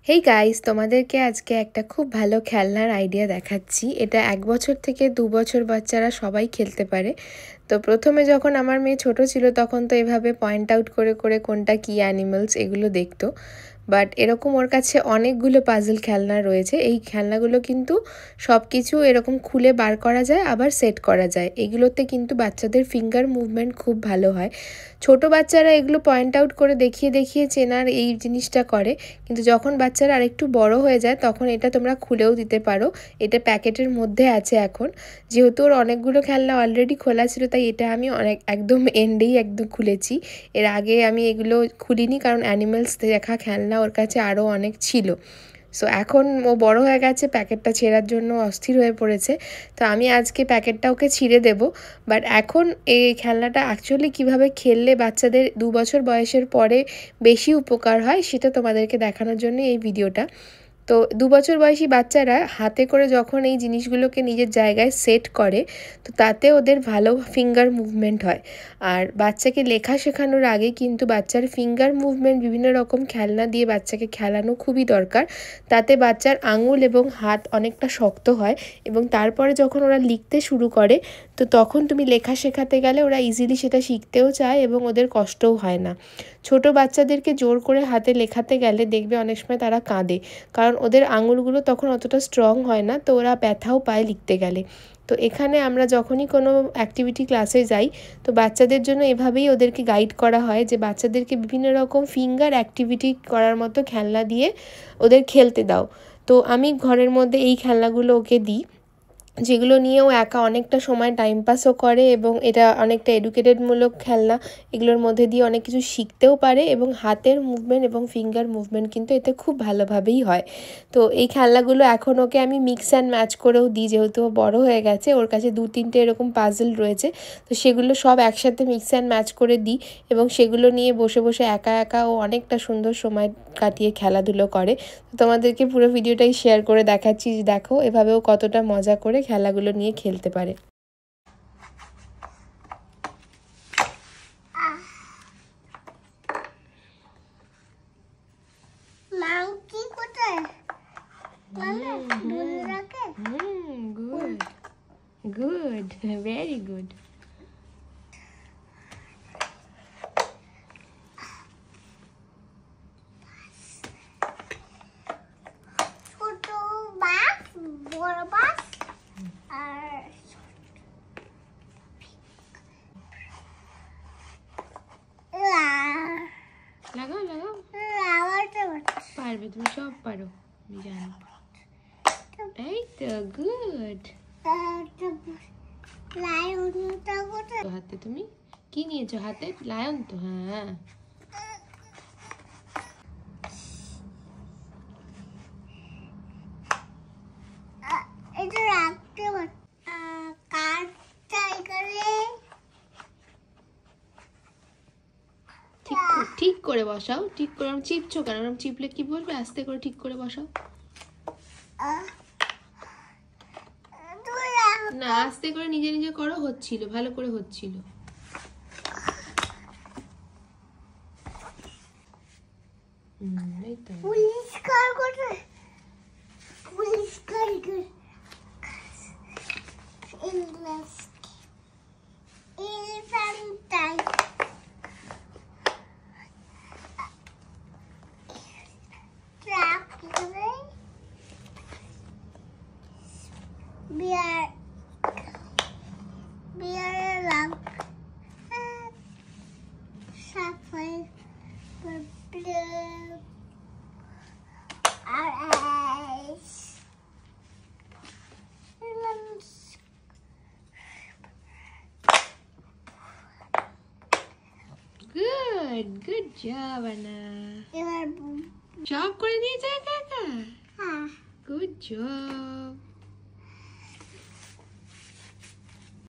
Hey guys, তোমাদেরকে আজকে একটা খুব ভালো খেলনার আইডিয়া দেখাচ্ছি। এটা 1 বছর থেকে 2 বছর বাচ্চারা সবাই খেলতে পারে। তো প্রথমে যখন আমার মেয়ে ছোট ছিল তখন তো এভাবে পয়েন্ট আউট করে করে কোনটা কি অ্যানিমালস এগুলো দেখতো। বাট এরকম ওর কাছে অনেকগুলো পাজল খেলনা রয়েছে। এই খেলনাগুলো কিন্তু সব কিছু এরকম খুলে বার করা যায়, আবার সেট করা যায়। এগুলোতে কিন্তু বাচ্চাদের ফিঙ্গার মুভমেন্ট খুব ভালো হয়। ছোট বাচ্চারা এগুলো পয়েন্ট আউট করে দেখিয়ে দেখিয়ে চেনার এই জিনিসটা করে, কিন্তু যখন বাচ্চারা আরেকটু বড় হয়ে যায় তখন এটা তোমরা খুলেও দিতে পারো। এটা প্যাকেটের মধ্যে আছে এখন। যেহেতু ওর অনেকগুলো খেলনা অলরেডি খোলা ছিল, তাই এটা আমি একদম এন্ডেই একদম খুলেছি। এর আগে আমি এগুলো খুলিনি, কারণ অ্যানিমেলস দেখা খেলনা ওর কাছে আরও অনেক ছিল। সো এখন ও বড় হয়ে গেছে, প্যাকেটটা ছেঁড়ার জন্য অস্থির হয়ে পড়েছে। তো আমি আজকে প্যাকেটটা ওকে ছিঁড়ে দেব। বাট এখন এই খেলনাটা অ্যাকচুয়ালি কিভাবে খেললে বাচ্চাদের 2 বছর বয়সের পরে বেশি উপকার হয় সেটা তোমাদেরকে দেখানোর জন্য এই ভিডিওটা। তো 2 বছর বয়সী বাচ্চারা হাতে করে যখন এই জিনিসগুলোকে নিজের জায়গায় সেট করে, তো তাতে ওদের ভালো ফিঙ্গার মুভমেন্ট হয়। আর বাচ্চাকে লেখা শেখানোর আগে কিন্তু বাচ্চার ফিঙ্গার মুভমেন্ট বিভিন্ন রকম খেলনা দিয়ে বাচ্চাকে খেলানো খুবই দরকার। তাতে বাচ্চার আঙুল এবং হাত অনেকটা শক্ত হয়, এবং তারপরে যখন ওরা লিখতে শুরু করে, তো তখন তুমি লেখা শেখাতে গেলে ওরা ইজিলি সেটা শিখতেও চায় এবং ওদের কষ্টও হয় না। ছোট বাচ্চাদেরকে জোর করে হাতে লেখাতে গেলে দেখবে অনেক সময় তারা কাঁদে, কারণ ওদের আঙুলগুলো তখন অতটা স্ট্রং হয় না, তো ওরা ব্যথাও পায় লিখতে গেলে। তো এখানে আমরা যখনই কোনো অ্যাক্টিভিটি ক্লাসে যাই, তো বাচ্চাদের জন্য এভাবেই ওদেরকে গাইড করা হয় যে বাচ্চাদেরকে বিভিন্ন রকম ফিঙ্গার অ্যাক্টিভিটি করার মতো খেলনা দিয়ে ওদের খেলতে দাও। তো আমি ঘরের মধ্যে এই খেলনাগুলো ওকে দিই, যেগুলো নিয়েও একা অনেকটা সময় টাইম পাসও করে, এবং এটা অনেকটা এডুকেটেডমূলক খেলনা। এগুলোর মধ্যে দিয়ে অনেক কিছু শিখতেও পারে, এবং হাতের মুভমেন্ট এবং ফিঙ্গার মুভমেন্ট কিন্তু এতে খুব ভালোভাবেই হয়। তো এই খেলনাগুলো এখন ওকে আমি মিক্স অ্যান্ড ম্যাচ করেও দিই, যেহেতু ও বড়ো হয়ে গেছে, ওর কাছে 2-3টে এরকম পাজল রয়েছে। তো সেগুলো সব একসাথে মিক্স অ্যান্ড ম্যাচ করে দিই, এবং সেগুলো নিয়ে বসে বসে একা একা ও অনেকটা সুন্দর সময় কাটিয়ে খেলাধুলো করে। তোমাদেরকে পুরো ভিডিওটাই শেয়ার করে দেখাচ্ছি যে দেখো এভাবেও কতটা মজা করে খেলাগুলো নিয়ে খেলতে পারে। Good, very good. লাগাও লাগাও, পারবে তুমি, সব পারো, আমি জানি। এই তো গুড। হাতে তুমি কি নিয়েছো? হাতে লায়ন তো? হ্যাঁ, ঠিক করে বসাও, ঠিক করে। চিপছো কেন? চিপলে কি বলবে? আস্তে করে ঠিক করে বসাও। না, আস্তে করে নিজে নিজে করো, হচ্ছিল, ভালো করে হচ্ছিল। এই তো পরিষ্কার করে, পরিষ্কার করে। Good, good job, Anna. Job করে দিয়েছে একা একা? হ্যাঁ, good job.